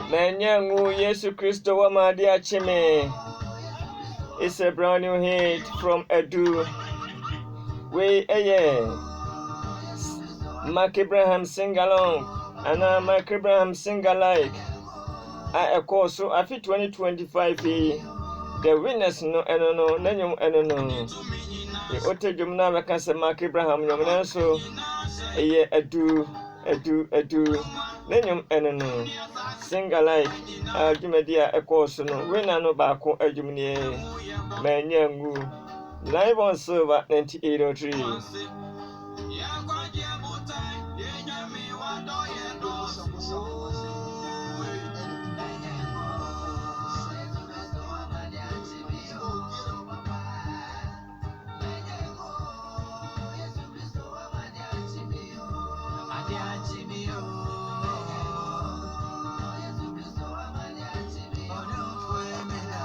Menyangu Yesu Kristo wa Madia Chime. It's a brand new hit from Edu. We Mark Abraham sing along. And Mark Abraham sing alike. I course so I fit 2025 the winners no nanyum no. The ote jumna vacancy Mark Abraham nyom so Edu. Nanyum no. Sing alike. Jumedia a course no. Winner no bako Jumni. Menyangu. Live on server 9803.